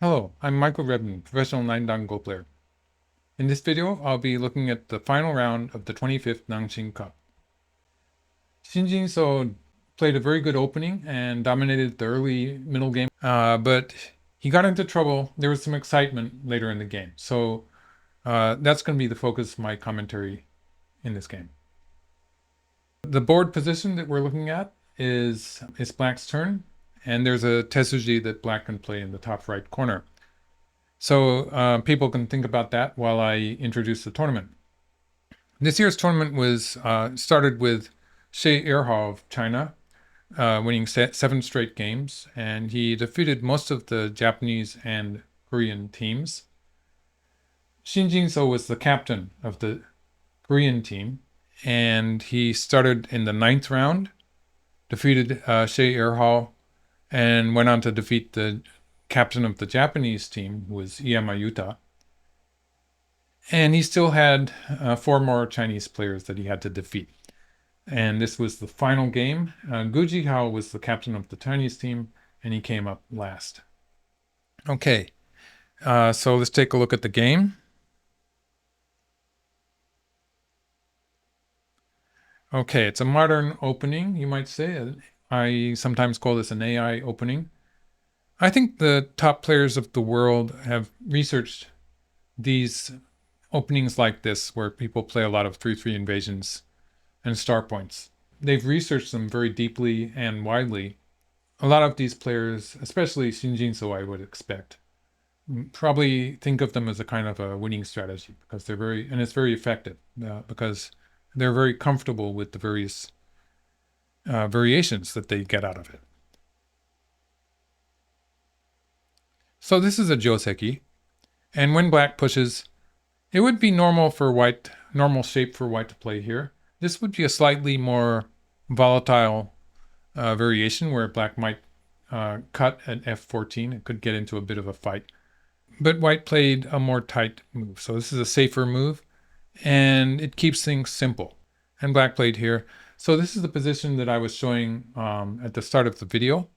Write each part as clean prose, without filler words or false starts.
Hello, I'm Michael Redmond, professional 9-dan Go player. In this video, I'll be looking at the final round of the 25th Nongshim Cup. Shin Jinseo played a very good opening and dominated the early middle game, but he got into trouble. There was some excitement later in the game, so that's going to be the focus of my commentary in this game. The board position that we're looking at is Black's turn, and there's a Tetsuji that Black can play in the top right corner. So people can think about that while I introduce the tournament. This year's tournament was started with Xie Erhao of China, winning 7 straight games, and he defeated most of the Japanese and Korean teams. Shin Jinseo was the captain of the Korean team, and he started in the 9th round, defeated Xie Erhao, and went on to defeat the captain of the Japanese team, who was Yuta. And he still had 4 more Chinese players that he had to defeat. And this was the final game. Gu Zihao was the captain of the Chinese team, and he came up last. Okay, so let's take a look at the game. Okay, it's a modern opening, you might say. I sometimes call this an AI opening. I think the top players of the world have researched these openings like this, where people play a lot of 3-3 invasions and star points. They've researched them very deeply and widely. A lot of these players, especially Shin Jinseo, I would expect, probably think of them as a kind of a winning strategy because they're it's very effective because they're very comfortable with the various variations that they get out of it. So this is a Joseki, and when Black pushes, it would be normal shape for White to play here. This would be a slightly more volatile variation where Black might cut at f14. It could get into a bit of a fight. But White played a more tight move. So this is a safer move, and it keeps things simple. And Black played here. So this is the position that I was showing at the start of the video.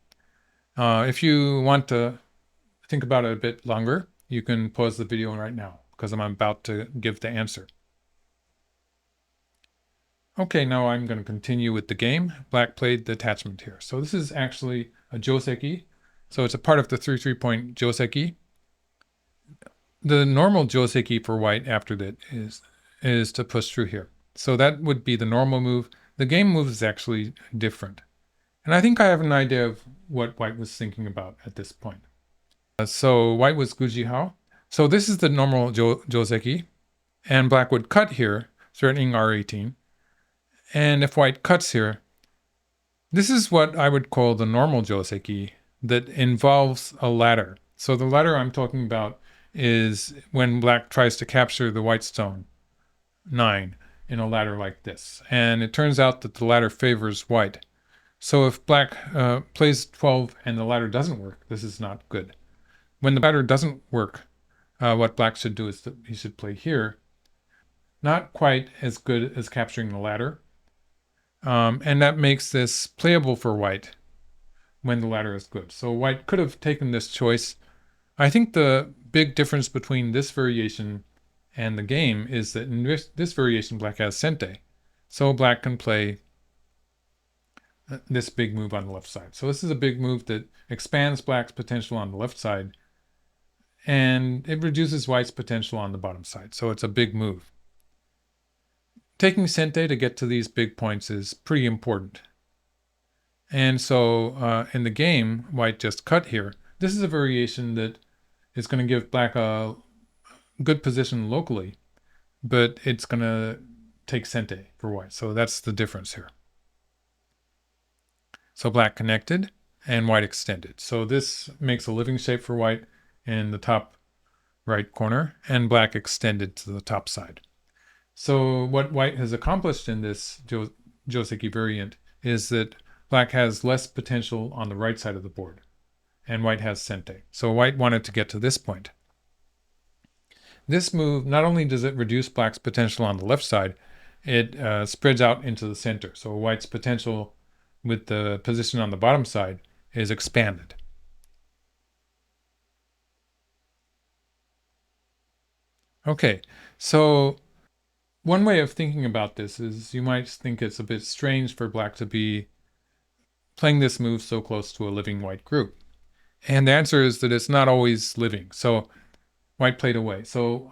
If you want to think about it a bit longer, you can pause the video right now because I'm about to give the answer. Okay, now I'm going to continue with the game. Black played the attachment here. So this is actually a Joseki. So it's a part of the 3-3 point Joseki. The normal Joseki for White after that is to push through here. So that would be the normal move. The game move is actually different. And I think I have an idea of what White was thinking about at this point. So White was Gu Zihao. So this is the normal Joseki. And Black would cut here, threatening R18. And if White cuts here, this is what I would call the normal Joseki that involves a ladder. So the ladder I'm talking about is when Black tries to capture the White stone 9 in a ladder like this. And it turns out that the ladder favors White. So if Black plays 12 and the ladder doesn't work, this is not good. When the ladder doesn't work, what Black should do is that he should play here. Not quite as good as capturing the ladder. And that makes this playable for White when the ladder is good. So White could have taken this choice. I think the big difference between this variation and the game is that in this variation, Black has Sente. So Black can play this big move on the left side. So this is a big move that expands Black's potential on the left side, and it reduces White's potential on the bottom side. So it's a big move. Taking Sente to get to these big points is pretty important. And so in the game, White just cut here. This is a variation that is going to give Black a good position locally, but it's going to take Sente for White. So that's the difference here. So Black connected and White extended. So this makes a living shape for White in the top right corner, and Black extended to the top side. So what White has accomplished in this Joseki variant is that Black has less potential on the right side of the board, and White has Sente. So White wanted to get to this point. This move, not only does it reduce Black's potential on the left side, it spreads out into the center. So White's potential with the position on the bottom side is expanded. Okay, so one way of thinking about this is you might think it's a bit strange for black to be playing this move so close to a living white group. And the answer is that it's not always living. So white played away. So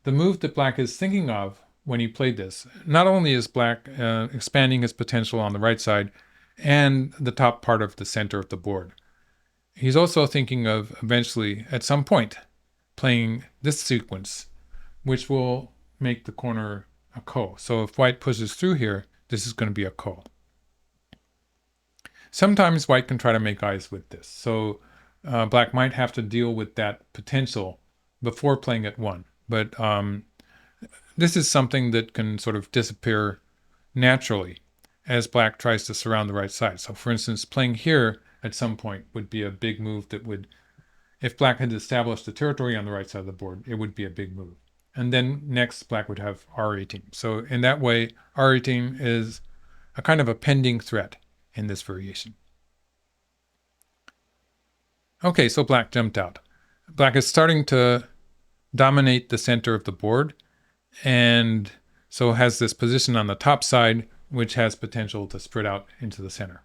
the move that black is thinking of when he played this, not only is black expanding his potential on the right side and the top part of the center of the board, he's also thinking of eventually, at some point, playing this sequence, which will make the corner a ko. So if white pushes through here, this is going to be a ko. Sometimes white can try to make eyes with this. So black might have to deal with that potential before playing at one. But this is something that can sort of disappear naturally as black tries to surround the right side. So for instance, playing here at some point would be a big move that would, if black had established a territory on the right side of the board, it would be a big move. And then next, black would have R18. So in that way, R18 is a kind of a pending threat in this variation. Okay, so black jumped out. Black is starting to dominate the center of the board, and so has this position on the top side, which has potential to spread out into the center.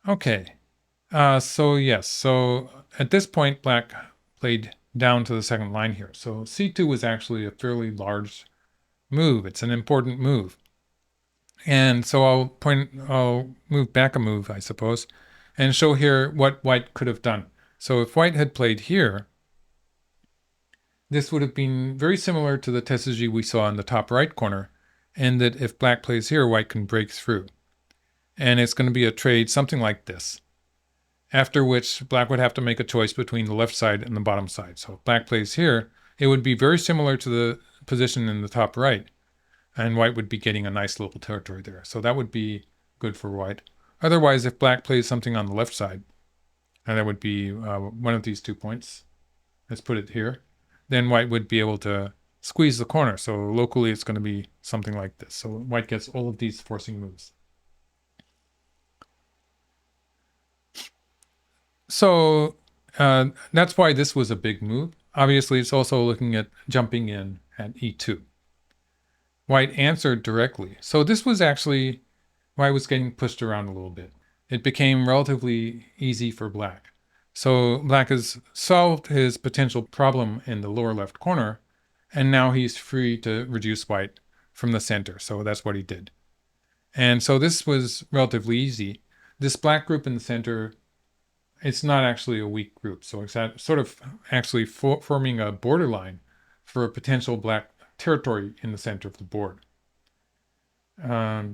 Okay, so at this point, black played down to the second line here. So C2 was actually a fairly large move. It's an important move. And so I'll move back a move, I suppose, and show here what white could have done. So if white had played here, this would have been very similar to the tesuji we saw in the top right corner, in that if black plays here, white can break through. And it's going to be a trade something like this, after which black would have to make a choice between the left side and the bottom side. So if black plays here, it would be very similar to the position in the top right, and white would be getting a nice little territory there. So that would be good for white. Otherwise, if black plays something on the left side, and that would be one of these 2 points, let's put it here, then white would be able to squeeze the corner. So locally, it's going to be something like this. So white gets all of these forcing moves. So that's why this was a big move. Obviously, it's also looking at jumping in at e2. White answered directly. So this was actually why it was getting pushed around a little bit. It became relatively easy for black. So black has solved his potential problem in the lower left corner, and now he's free to reduce white from the center. So that's what he did. And so this was relatively easy. This black group in the center, it's not actually a weak group. So it's sort of actually forming a borderline for a potential black territory in the center of the board.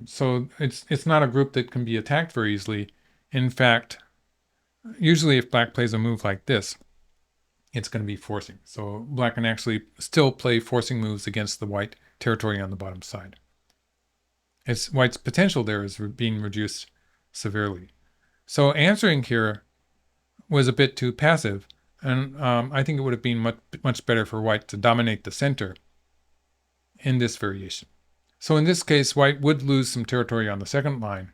So it's not a group that can be attacked very easily. In fact, usually if black plays a move like this, it's going to be forcing. So black can actually still play forcing moves against the white territory on the bottom side. White's potential there is being reduced severely. So answering here was a bit too passive, and I think it would have been much better for white to dominate the center in this variation. So in this case, white would lose some territory on the second line,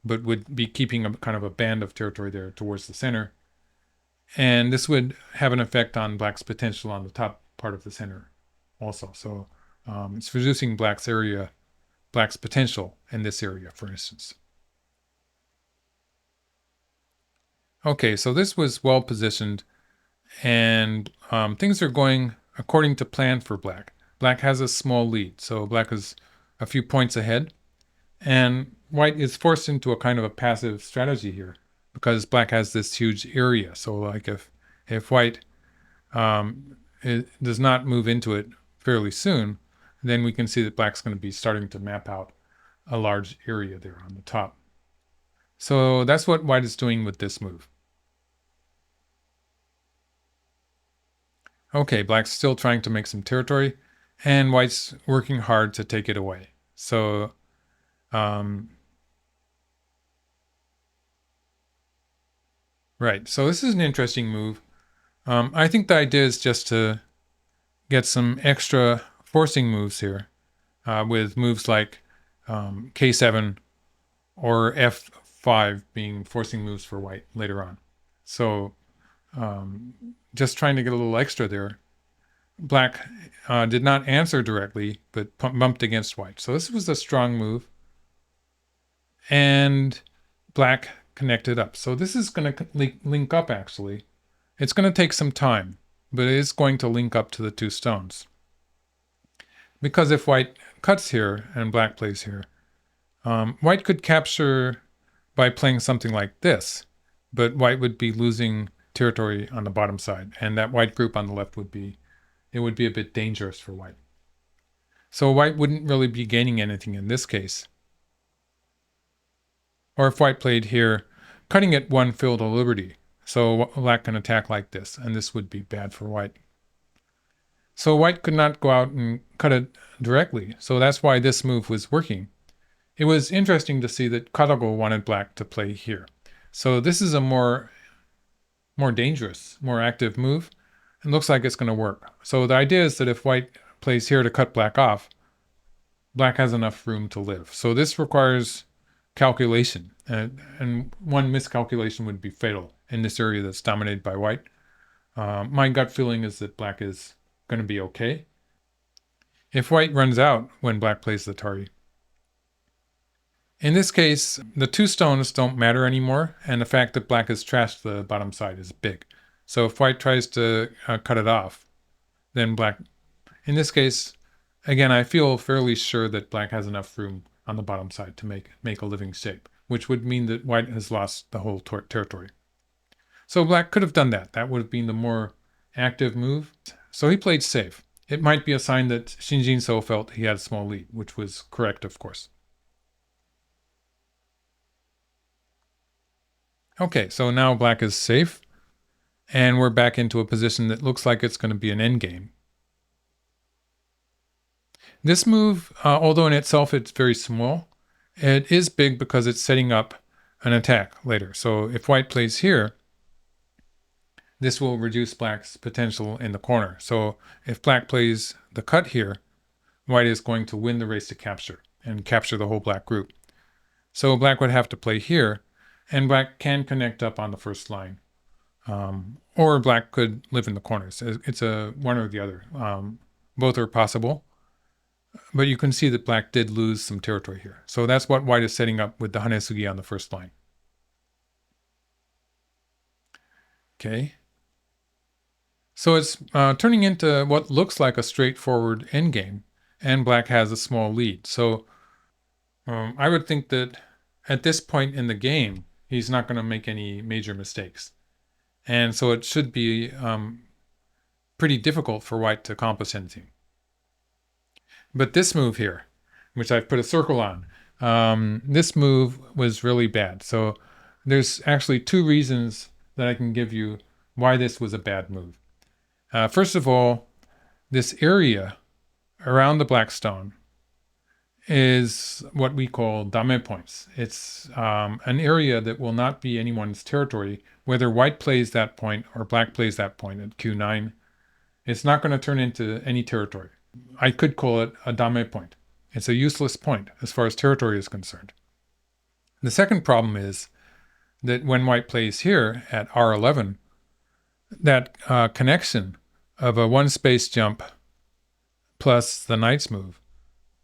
but would be keeping a kind of a band of territory there towards the center. And this would have an effect on black's potential on the top part of the center also. So it's reducing black's potential in this area, for instance. Okay, so this was well positioned, and things are going according to plan for black. Black has a small lead, so black is a few points ahead, and white is forced into a kind of a passive strategy here because black has this huge area. So like if white does not move into it fairly soon, then we can see that black's going to be starting to map out a large area there on the top. So that's what white is doing with this move. Okay, black's still trying to make some territory, and white's working hard to take it away. So right, so this is an interesting move. I think the idea is just to get some extra forcing moves here with moves like k7 or f4 5 being forcing moves for white later on. So just trying to get a little extra there. Black did not answer directly, but bumped against white. So this was a strong move. And black connected up. So this is going to link up, actually. It's going to take some time, but it is going to link up to the two stones. Because if white cuts here and black plays here, white could capture by playing something like this, but white would be losing territory on the bottom side, and that white group on the left would be a bit dangerous for white. So white wouldn't really be gaining anything in this case. Or if white played here, cutting at one filled a liberty. So black can attack like this, and this would be bad for white. So white could not go out and cut it directly, so that's why this move was working. It was interesting to see that Karago wanted black to play here. So this is a more dangerous, more active move. It looks like it's going to work. So the idea is that if white plays here to cut black off, black has enough room to live. So this requires calculation, and one miscalculation would be fatal in this area that's dominated by white. My gut feeling is that black is going to be okay. If white runs out when black plays the Tari. In this case, the two stones don't matter anymore, and the fact that black has trashed the bottom side is big. So if white tries to cut it off, then black... In this case, again, I feel fairly sure that black has enough room on the bottom side to make a living shape, which would mean that white has lost the whole territory. So black could have done that. That would have been the more active move. So he played safe. It might be a sign that Shin Jinseo felt he had a small lead, which was correct, of course. Okay, so now black is safe, and we're back into a position that looks like it's going to be an endgame. This move, although in itself it's very small, it is big because it's setting up an attack later. So if white plays here, this will reduce black's potential in the corner. So if black plays the cut here, white is going to win the race to capture and capture the whole black group. So black would have to play here, and black can connect up on the first line. Or black could live in the corners. It's a one or the other. Both are possible. But you can see that black did lose some territory here. So that's what white is setting up with the Hanesugi on the first line. Okay. So it's turning into what looks like a straightforward endgame, and black has a small lead. So I would think that at this point in the game, he's not going to make any major mistakes. And so it should be pretty difficult for white to accomplish anything. But this move here, which I've put a circle on, this move was really bad. So there's actually two reasons that I can give you why this was a bad move. First of all, this area around the black stone is what we call dame points. It's an area that will not be anyone's territory, whether white plays that point or black plays that point at Q9. It's not going to turn into any territory. I could call it a dame point. It's a useless point as far as territory is concerned. The second problem is that when white plays here at R11, that connection of a one space jump plus the knight's move,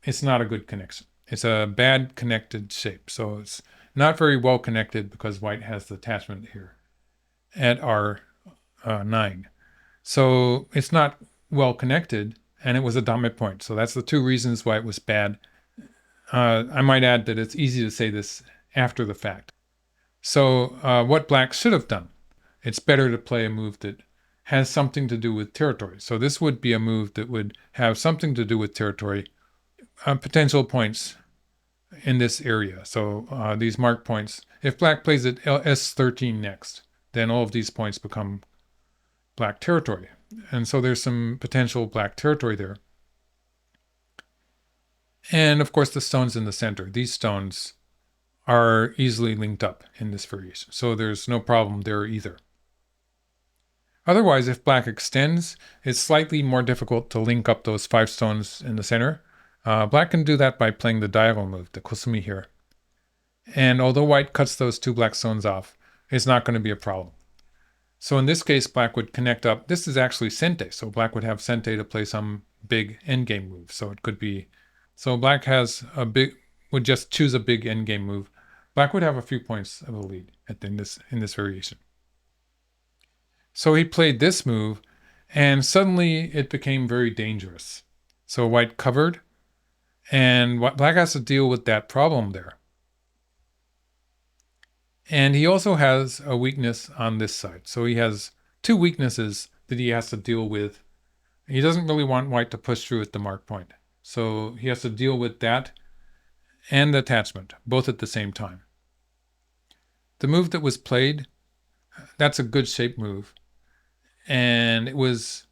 it's not a good connection. It's a bad connected shape. So it's not very well connected because white has the attachment here at R9. So it's not well connected, and it was a dame point. So that's the two reasons why it was bad. I might add that it's easy to say this after the fact. So what black should have done, it's better to play a move that has something to do with territory. So this would be a move that would have something to do with territory, potential points in this area. So these mark points, if black plays at S13 next, then all of these points become black territory. And so there's some potential black territory there. And of course the stones in the center. These stones are easily linked up in this variation. So there's no problem there either. Otherwise, if black extends, it's slightly more difficult to link up those 5 stones in the center. Black can do that by playing the diagonal move, the kosumi here. And although white cuts those two black stones off, it's not going to be a problem. So in this case, black would connect up. This is actually sente, so black would have sente to play some big endgame move. So it could be, so black has a big, would just choose a big endgame move. Black would have a few points of a lead in this variation. So he played this move, and suddenly it became very dangerous. So white covered, and black has to deal with that problem there. And he also has a weakness on this side. So he has two weaknesses that he has to deal with. He doesn't really want white to push through at the mark point. So he has to deal with that and the attachment, both at the same time. The move that was played, that's a good shape move. And it was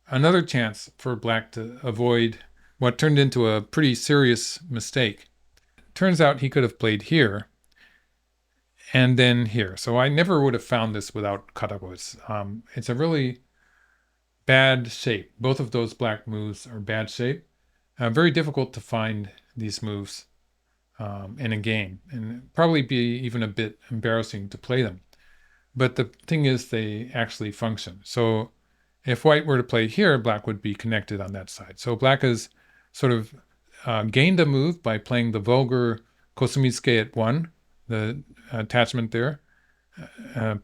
another chance for black to avoid what turned into a pretty serious mistake. Turns out he could have played here and then here. So I never would have found this without katago's. It's a really bad shape. Both of those black moves are bad shape. Very difficult to find these moves in a game, and probably be even a bit embarrassing to play them. But the thing is, they actually function. So if white were to play here, black would be connected on that side. So black has sort of gained a move by playing the vulgar kosumitsuke at 1, the attachment there,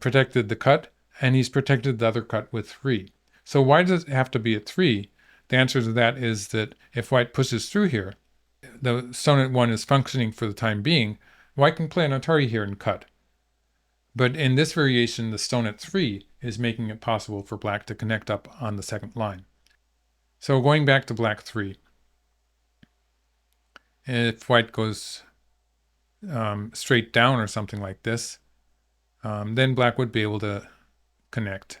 protected the cut, and he's protected the other cut with 3. So why does it have to be at 3? The answer to that is that if white pushes through here, the stone at 1 is functioning for the time being, white can play an Atari here and cut. But in this variation, the stone at 3 is making it possible for black to connect up on the second line. So going back to black 3, if white goes straight down or something like this, then black would be able to connect.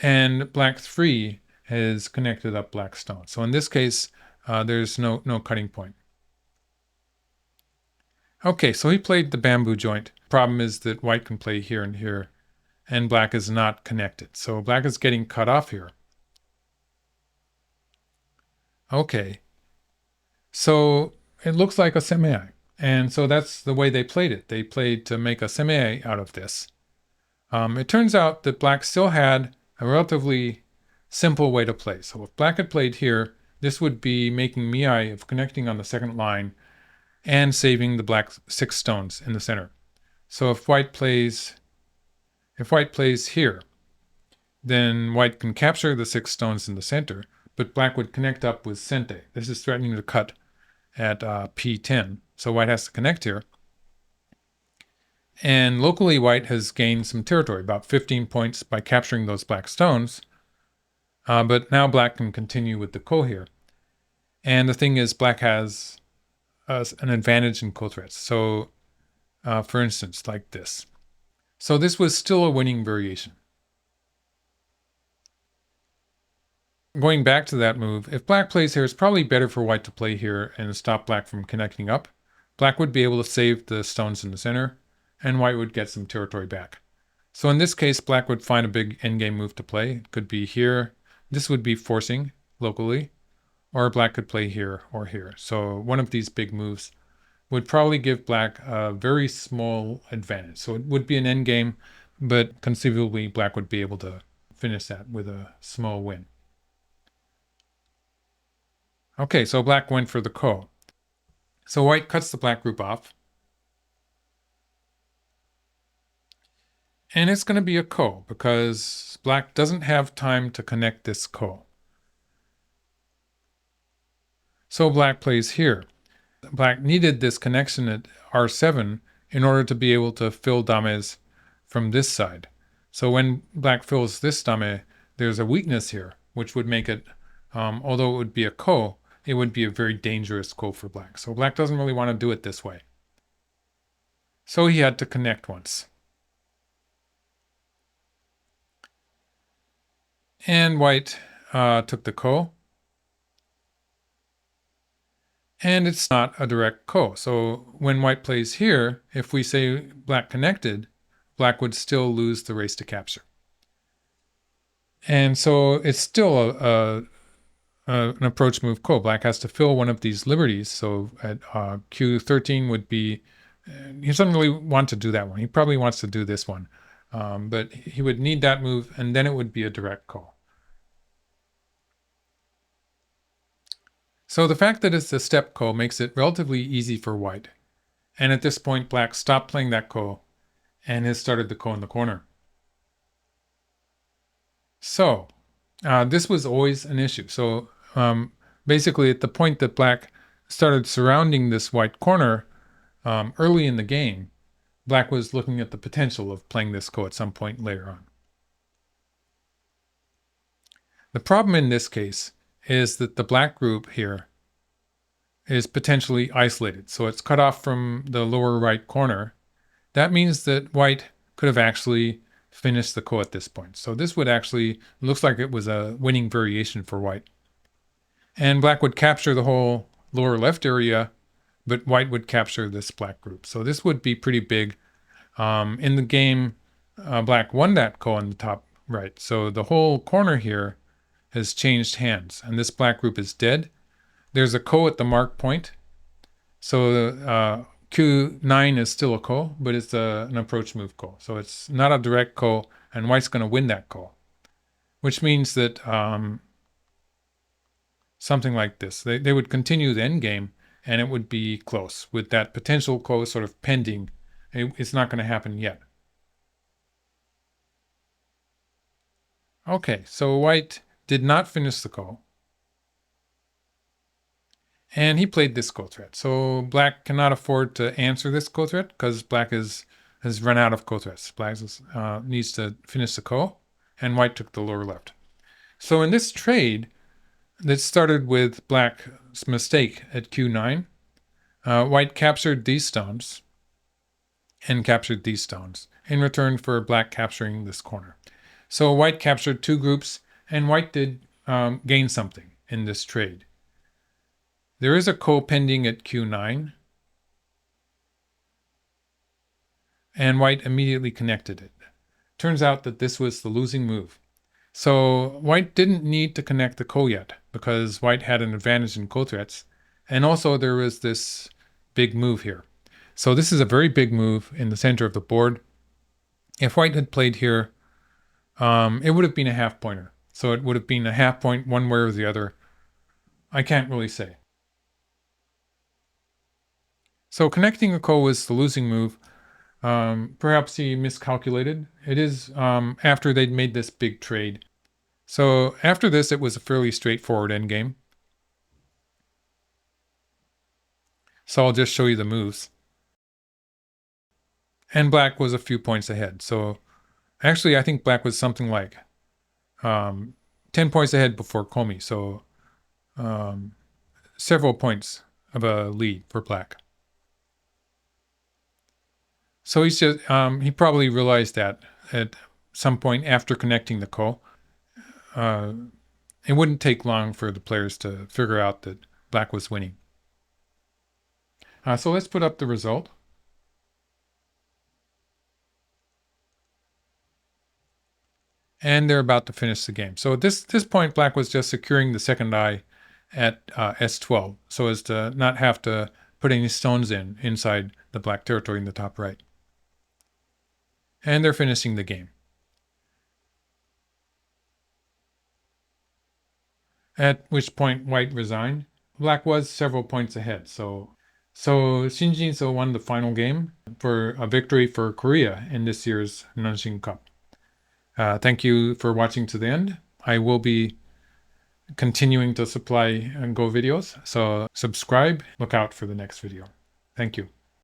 And black 3 has connected up black stone. So in this case, there's no cutting point. Okay, so he played the bamboo joint. Problem is that white can play here and here, and black is not connected. So black is getting cut off here. Okay, so it looks like a semi. And so that's the way they played it. They played to make a semi out of this. It turns out that black still had a relatively simple way to play. So if black had played here, this would be making miai of connecting on the second line and saving the black 6 stones in the center. So if white plays here, then white can capture the 6 stones in the center, but black would connect up with sente. This is threatening to cut at P10. So white has to connect here. And locally, white has gained some territory, about 15 points by capturing those black stones. But now black can continue with the ko here. And the thing is, black has an advantage in ko threats. So, for instance, like this. So this was still a winning variation. Going back to that move, if black plays here, it's probably better for white to play here and stop black from connecting up. Black would be able to save the stones in the center, and white would get some territory back. So in this case, black would find a big endgame move to play. It could be here. This would be forcing locally, or black could play here or here. So one of these big moves would probably give black a very small advantage. So it would be an endgame, but conceivably black would be able to finish that with a small win. Okay, so black went for the ko. So white cuts the black group off. And it's going to be a ko because black doesn't have time to connect this ko. So black plays here. Black needed this connection at R7 in order to be able to fill dames from this side. So when black fills this dame, there's a weakness here, which would make it, although it would be a ko, it would be a very dangerous ko for black. So black doesn't really want to do it this way. So he had to connect once. And white took the ko. And it's not a direct ko. So when white plays here, if we say black connected, black would still lose the race to capture. And so it's still an approach move ko. Black has to fill one of these liberties. So at Q13 would be He doesn't really want to do that one. He probably wants to do this one. But he would need that move, and then it would be a direct call. So the fact that it's a step ko makes it relatively easy for white. And at this point, black stopped playing that ko and has started the ko in the corner. So this was always an issue. So basically at the point that black started surrounding this white corner early in the game, black was looking at the potential of playing this ko at some point later on. The problem in this case is that the black group here is potentially isolated. So it's cut off from the lower right corner. That means that white could have actually finished the ko at this point. So this would actually, looks like it was a winning variation for white. And black would capture the whole lower left area, but white would capture this black group. So this would be pretty big. In the game, black won that ko on the top right. So the whole corner here has changed hands, and this black group is dead. There's a ko at the mark point. So Q9 is still a ko, but it's an approach move ko. So it's not a direct ko, and white's going to win that ko, which means that something like this. They would continue the endgame, and it would be close with that potential ko sort of pending. It's not going to happen yet. Okay, so white did not finish the ko. And he played this ko threat. So black cannot afford to answer this ko threat because black has run out of ko threats. Black needs to finish the ko, and white took the lower left. So in this trade that started with black's mistake at Q9, white captured these stones and captured these stones in return for black capturing this corner. So white captured two groups, and white did gain something in this trade. There is a ko pending at Q9, and white immediately connected it. Turns out that this was the losing move. So white didn't need to connect the ko yet because white had an advantage in ko threats, and also there was this big move here. So this is a very big move in the center of the board. If white had played here, it would have been a half pointer. So it would have been a half point one way or the other. I can't really say. So connecting a ko was the losing move. Perhaps he miscalculated. It is after they'd made this big trade. So after this, it was a fairly straightforward endgame. So I'll just show you the moves. And black was a few points ahead. So actually, I think black was something like 10 points ahead before Komi. So several points of a lead for black. So he's just he probably realized that at some point after connecting the ko. It wouldn't take long for the players to figure out that black was winning. So let's put up the result. And they're about to finish the game. So at this point, black was just securing the second eye at S12 so as to not have to put any stones inside the black territory in the top right. And they're finishing the game. At which point white resigned. Black was several points ahead. So Shin Jinseo won the final game for a victory for Korea in this year's Nongshim Cup. Thank you for watching to the end. I will be continuing to supply Go videos, so subscribe, look out for the next video. Thank you.